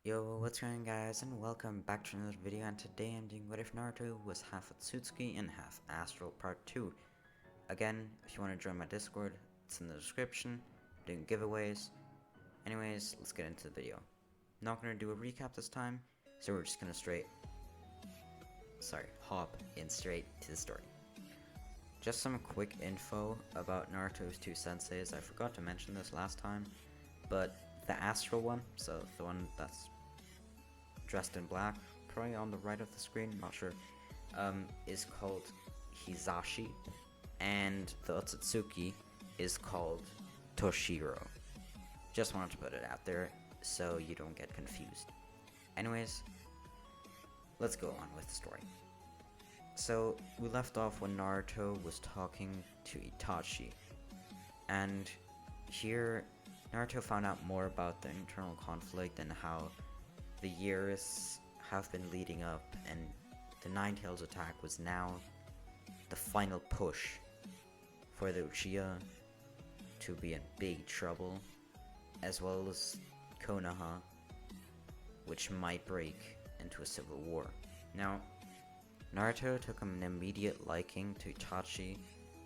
Yo, what's going on guys, and welcome back to another video, and today I'm doing What If Naruto was half otsutsuki and half astral part 2. Again, if you want to join my Discord, it's in the description. I'm doing giveaways. Anyways, let's get into the video. Not gonna do a recap this time, so we're just gonna hop in straight to the story. Just some quick info about Naruto's two senseis. I forgot to mention this last time, but the astral one, so the one that's dressed in black, probably on the right of the screen, not sure, is called Hizashi, and the otsutsuki is called Toshiro. Just wanted to put it out there so you don't get confused. Anyways, let's go on with the story. So, we left off when Naruto was talking to Itachi, and here Naruto found out more about the internal conflict and how the years have been leading up, and the Nine-Tails attack was now the final push for the Uchiha to be in big trouble, as well as Konoha, which might break into a civil war. Now, Naruto took an immediate liking to Itachi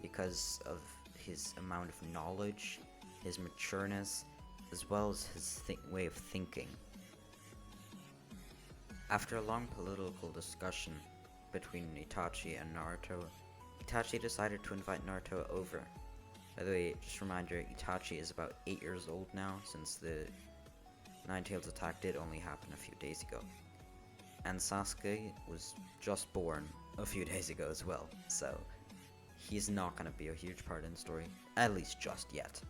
because of his amount of knowledge, his matureness, as well as his way of thinking. After a long political discussion between Itachi and Naruto, Itachi decided to invite Naruto over. By the way, just a reminder, Itachi is about 8 years old now, since the Nine-Tails attack did only happen a few days ago. And Sasuke was just born a few days ago as well, so he's not gonna be a huge part in the story, at least just yet.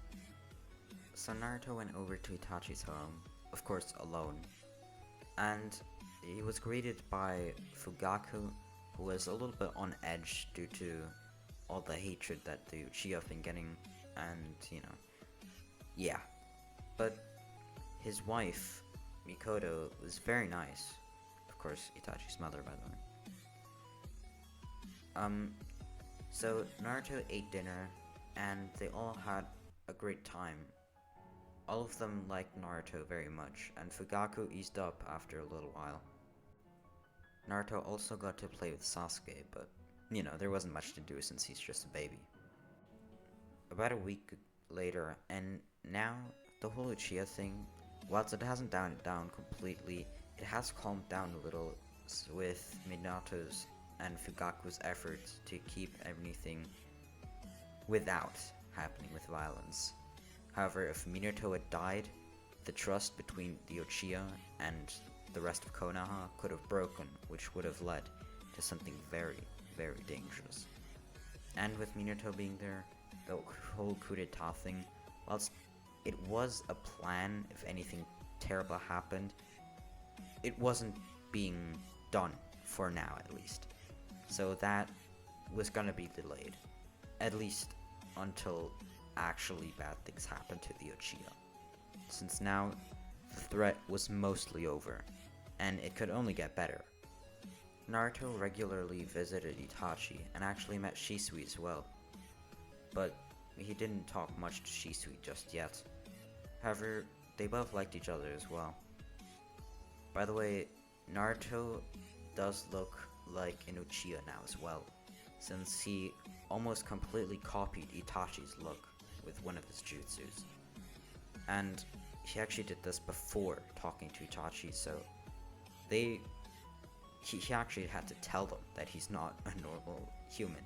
So Naruto went over to Itachi's home, of course alone, and he was greeted by Fugaku, who was a little bit on edge due to all the hatred that the Uchiha have been getting, and yeah. But his wife, Mikoto, was very nice. Of course, Itachi's mother, by the way. So Naruto ate dinner, and they all had a great time. All of them liked Naruto very much, and Fugaku eased up after a little while. Naruto also got to play with Sasuke, but, there wasn't much to do since he's just a baby. About a week later, and now, the whole Uchiha thing, whilst it hasn't died down completely, it has calmed down a little with Minato's and Fugaku's efforts to keep everything without happening with violence. However, if Minato had died, the trust between the Uchiha and the rest of Konoha could have broken, which would have led to something very, very dangerous. And with Minato being there, the whole coup d'etat thing, whilst it was a plan if anything terrible happened, it wasn't being done, for now at least. So that was gonna be delayed, at least until actually bad things happened to the Uchiha, since now the threat was mostly over, and it could only get better. Naruto regularly visited Itachi and actually met Shisui as well, but he didn't talk much to Shisui just yet. However, they both liked each other as well. By the way, Naruto does look like an Uchiha now as well, since he almost completely copied Itachi's look with one of his jutsus. And he actually did this before talking to Itachi, so he actually had to tell them that he's not a normal human.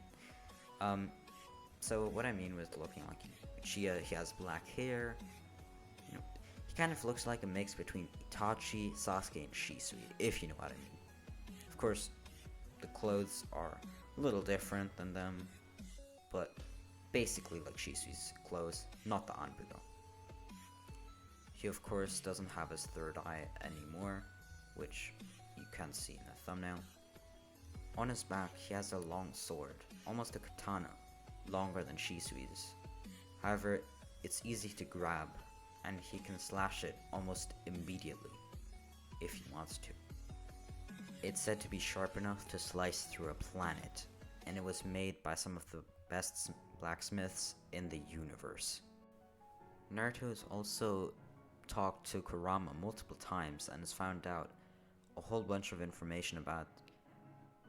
So what I mean with looking like Uchiha, he has black hair, he kind of looks like a mix between Itachi, Sasuke, and Shisui, if you know what I mean. Of course, the clothes are a little different than them, but basically like Shisui's clothes, not the Anbu though. He of course doesn't have his third eye anymore, which you can see in the thumbnail. On his back he has a long sword, almost a katana, longer than Shisui's. However, it's easy to grab, and he can slash it almost immediately, if he wants to. It's said to be sharp enough to slice through a planet, and it was made by some of the best blacksmiths in the universe. Naruto is also talked to Kurama multiple times and has found out a whole bunch of information about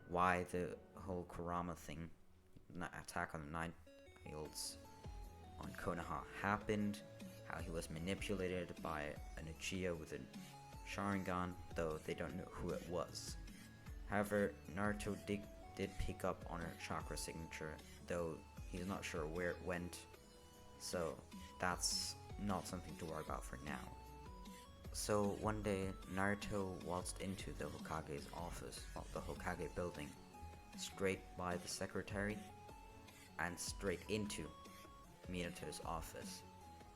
why the whole Kurama thing, attack on the Nine Tails on Konoha, happened, how he was manipulated by an Uchiha with a Sharingan, though they don't know who it was. However, Naruto did pick up on her chakra signature, though he's not sure where it went, so that's not something to worry about for now. So one day, Naruto waltzed into the Hokage's office, well, the Hokage building, straight by the secretary, and straight into Minato's office.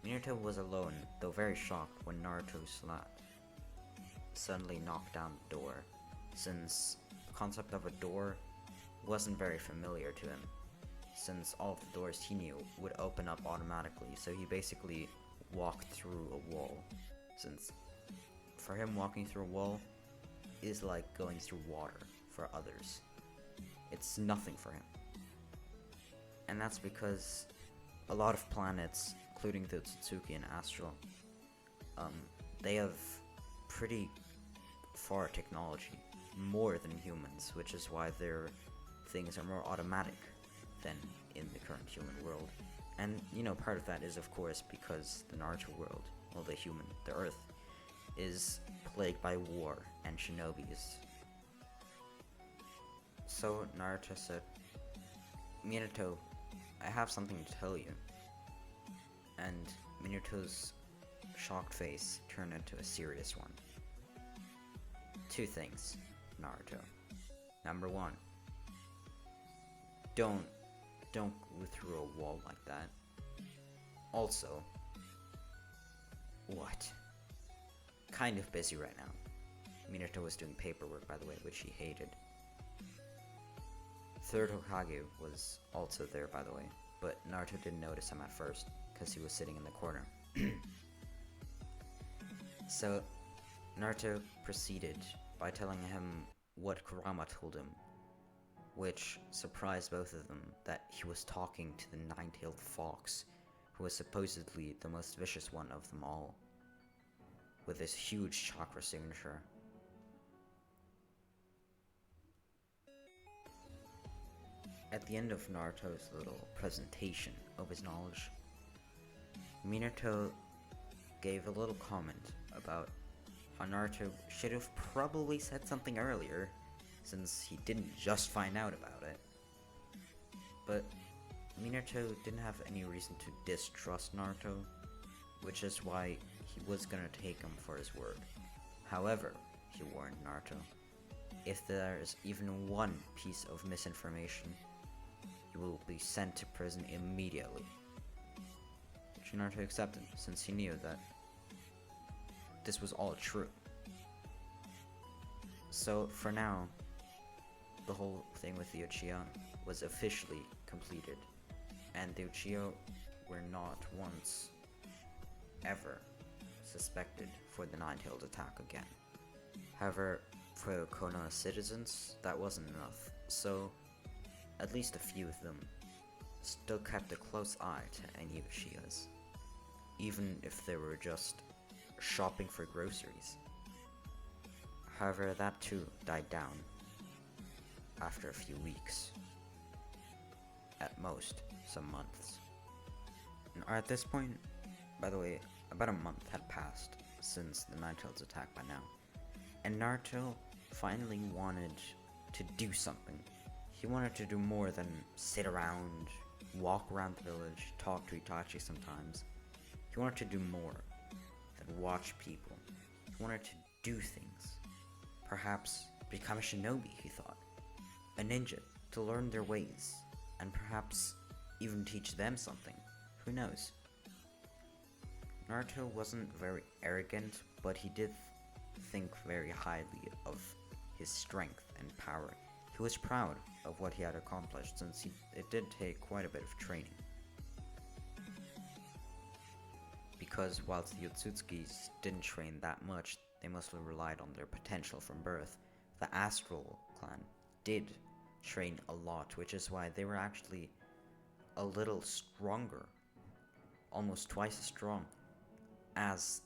Minato was alone, though very shocked when Naruto suddenly knocked down the door, since the concept of a door wasn't very familiar to him, since all of the doors he knew would open up automatically, so he basically walked through a wall, since for him walking through a wall is like going through water for others. It's nothing for him. And that's because a lot of planets, including the Otsutsuki and Astral, they have pretty far technology, more than humans, which is why their things are more automatic than in the current human world. And, part of that is, of course, because the Naruto world, well, the Earth, is plagued by war and shinobis. So Naruto said, Minato, I have something to tell you. And Minato's shocked face turned into a serious one. 2 things, Naruto. Number 1, don't go through a wall like that. Also, what? Kind of busy right now. Minato was doing paperwork, by the way, which he hated. 3rd Hokage was also there, by the way, but Naruto didn't notice him at first, because he was sitting in the corner. So, Naruto proceeded by telling him what Kurama told him, which surprised both of them that he was talking to the nine-tailed fox, who was supposedly the most vicious one of them all, with his huge chakra signature. At the end of Naruto's little presentation of his knowledge, Minato gave a little comment about how Naruto should have probably said something earlier, since he didn't just find out about it. But Minato didn't have any reason to distrust Naruto, which is why he was gonna take him for his word. However, he warned Naruto, if there is even one piece of misinformation, you will be sent to prison immediately. Which Naruto accepted, since he knew that this was all true. So for now, the whole thing with the Uchiha was officially completed, and the Uchiha were not once ever suspected for the Nine-Tailed attack again. However, for Konoha citizens, that wasn't enough, so at least a few of them still kept a close eye to any Uchihas, even if they were just shopping for groceries. However, that too died down after a few weeks, at most some months. And at this point, by the way, about a month had passed since the Nine-Tailed attack by now, and Naruto finally wanted to do something. He wanted to do more than sit around, walk around the village, talk to Itachi sometimes. He wanted to do more than watch people. He wanted to do things. Perhaps become a shinobi, he thought. A ninja, to learn their ways, and perhaps even teach them something. Who knows? Naruto wasn't very arrogant, but he did think very highly of his strength and power. He was proud of what he had accomplished, since it did take quite a bit of training. Because whilst the Otsutsukis didn't train that much, they mostly relied on their potential from birth, the Astral clan did train a lot, which is why they were actually a little stronger, almost twice as strong as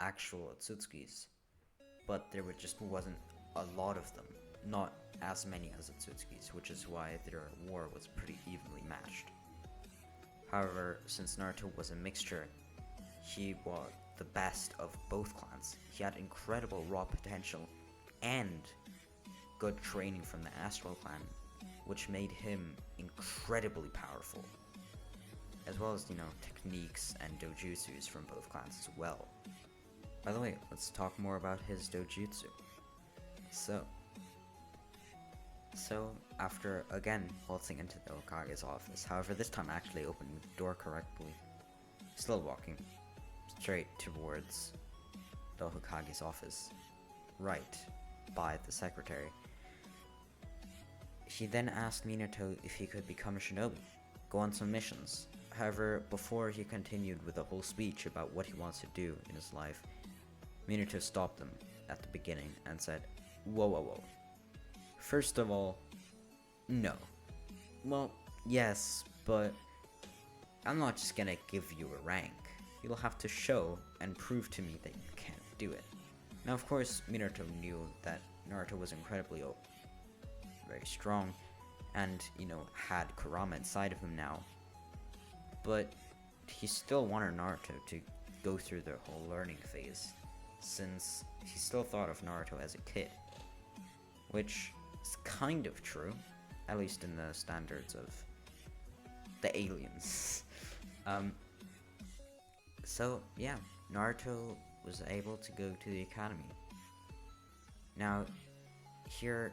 actual otsutsukis, but there just wasn't a lot of them, not as many as otsutskis, which is why their war was pretty evenly matched. However, since Naruto was a mixture, he was the best of both clans. He had incredible raw potential and good training from the Astral clan, which made him incredibly powerful, as well as, techniques and dojutsus from both clans as well. By the way, let's talk more about his dojutsu. So after again waltzing into the Hokage's office, however this time actually opening the door correctly, still walking straight towards the Hokage's office, right by the secretary, he then asked Minato if he could become a shinobi, go on some missions. However, before he continued with a whole speech about what he wants to do in his life, Minato stopped him at the beginning and said, whoa. First of all, no. Well, yes, but I'm not just gonna give you a rank. You'll have to show and prove to me that you can do it. Now, of course, Minato knew that Naruto was incredibly very strong and, had Kurama inside of him now. But he still wanted Naruto to go through the whole learning phase, since he still thought of Naruto as a kid. Which is kind of true, at least in the standards of the aliens. So yeah, Naruto was able to go to the academy. Now, here,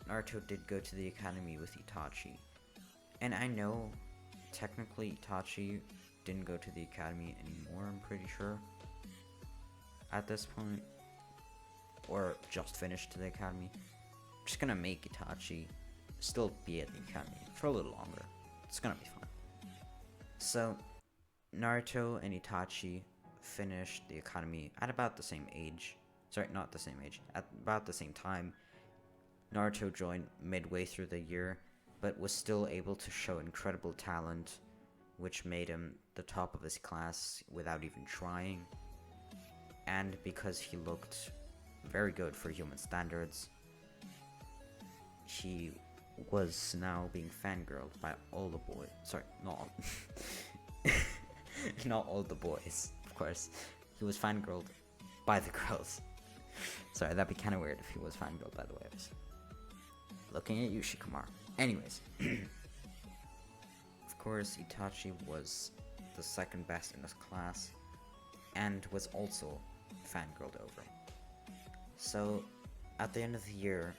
Naruto did go to the academy with Itachi. And I know, technically, Itachi didn't go to the academy anymore, I'm pretty sure, at this point. Or just finished the academy. I'm just gonna make Itachi still be at the academy for a little longer. It's gonna be fun. So, Naruto and Itachi finished the academy at about the same age. Sorry, not the same age. At about the same time. Naruto joined midway through the year, but was still able to show incredible talent, which made him the top of his class without even trying. And because he looked very good for human standards, he was now being fangirled by all the boys. Sorry, not all. Not all the boys, of course. He was fangirled by the girls. Sorry, that'd be kind of weird if he was fangirled by the boys. Looking at you, Shikamaru. Anyways. Of course, Itachi was the second best in his class, and was also fangirled over. So, at the end of the year,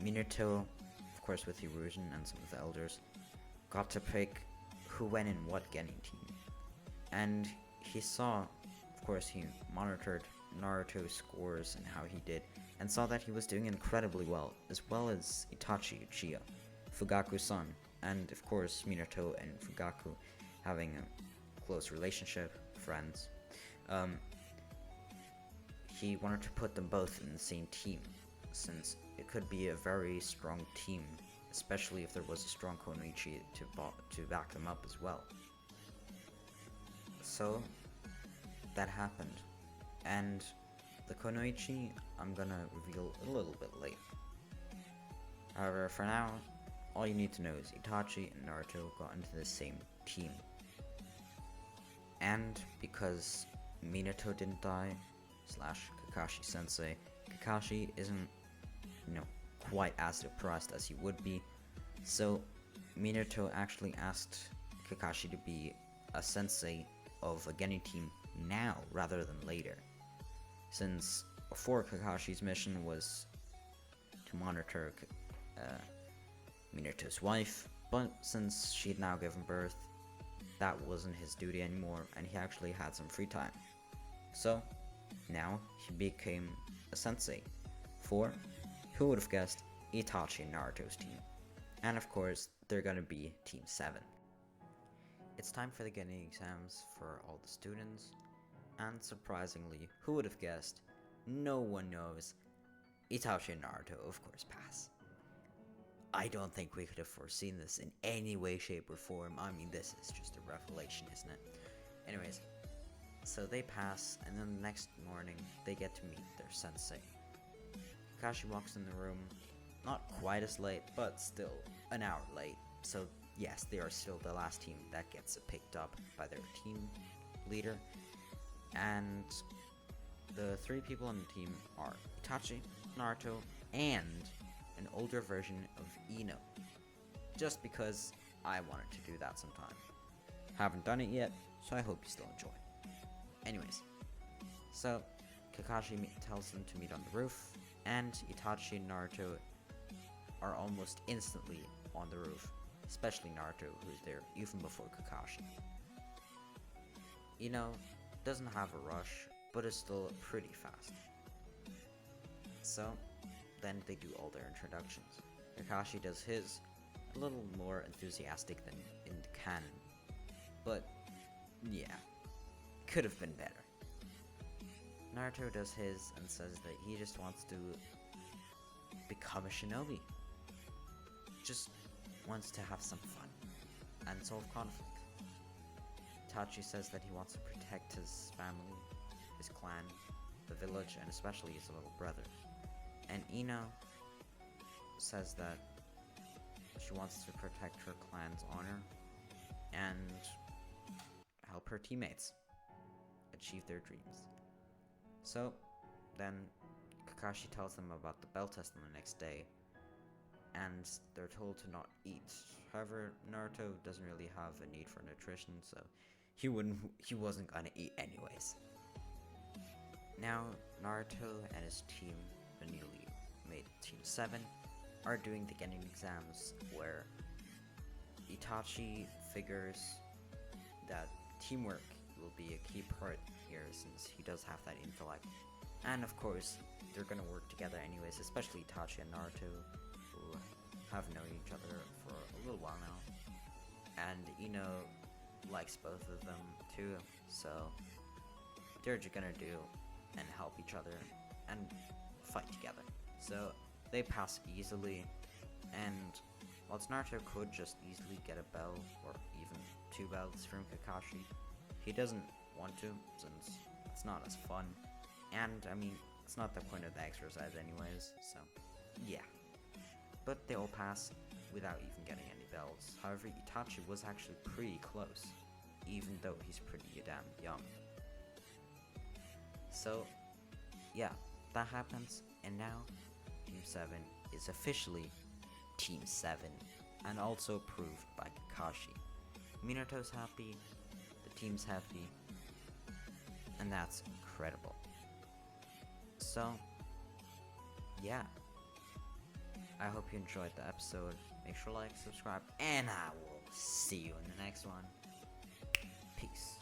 Minato, of course with Hiruzen and some of the elders, got to pick who went in what genin team. And he saw, of course he monitored Naruto's scores and how he did, and saw that he was doing incredibly well as Itachi Uchiha, Fugaku's son, and of course Minato and Fugaku having a close relationship, friends. He wanted to put them both in the same team, since it could be a very strong team, especially if there was a strong Konoichi to back them up as well. So, that happened, and the Konoichi I'm gonna reveal a little bit later. However, for now, all you need to know is Itachi and Naruto got into the same team. And because Minato didn't die, / Kakashi sensei, Kakashi isn't, quite as depressed as he would be, so Minato actually asked Kakashi to be a sensei of a genin team now rather than later, since before Kakashi's mission was to monitor Minato's wife, but since she'd now given birth, that wasn't his duty anymore, and he actually had some free time. So, now he became a sensei for, who would have guessed, Itachi and Naruto's team. And of course, they're gonna be Team 7. It's time for the genin exams for all the students, and surprisingly, who would have guessed, no one knows, Itachi and Naruto of course pass. I don't think we could have foreseen this in any way, shape, or form. I mean, this is just a revelation, isn't it? Anyways, So they pass, and then the next morning, they get to meet their sensei. Kakashi walks in the room, not quite as late, but still an hour late. So yes, they are still the last team that gets picked up by their team leader. And the three people on the team are Itachi, Naruto, and an older version of Ino. Just because I wanted to do that sometime. Haven't done it yet, so I hope you still enjoy. Anyways, so Kakashi tells them to meet on the roof, and Itachi and Naruto are almost instantly on the roof, especially Naruto, who's there even before Kakashi. Ino doesn't have a rush, but is still pretty fast. So, then they do all their introductions. Kakashi does his, a little more enthusiastic than in the canon, but yeah, could have been better. Naruto does his and says that he just wants to become a shinobi. Just wants to have some fun and solve conflict. Itachi says that he wants to protect his family, his clan, the village, and especially his little brother. And Ino says that she wants to protect her clan's honor and help her teammates achieve their dreams. So then Kakashi tells them about the bell test on the next day, and they're told to not eat. However, Naruto doesn't really have a need for nutrition, so he wasn't gonna eat anyways. Now Naruto and his team, the newly made Team 7, are doing the Genin exams, where Itachi figures that teamwork will be a key part here, since he does have that intellect. And of course, they're gonna work together anyways, especially Itachi and Naruto, who have known each other for a little while now. And Ino likes both of them too, so they're just gonna do and help each other and fight together. So they pass easily, and whilst Naruto could just easily get a bell or even 2 bells from Kakashi, he doesn't want to, since it's not as fun, and I mean, it's not the point of the exercise anyways, so yeah. But they all pass without even getting any bells. However, Itachi was actually pretty close, even though he's pretty damn young. So yeah, that happens, and now Team 7 is officially Team 7, and also approved by Kakashi. Minato's happy, the team's happy, and that's incredible. So, yeah. I hope you enjoyed the episode. Make sure to like, subscribe, and I will see you in the next one. Peace.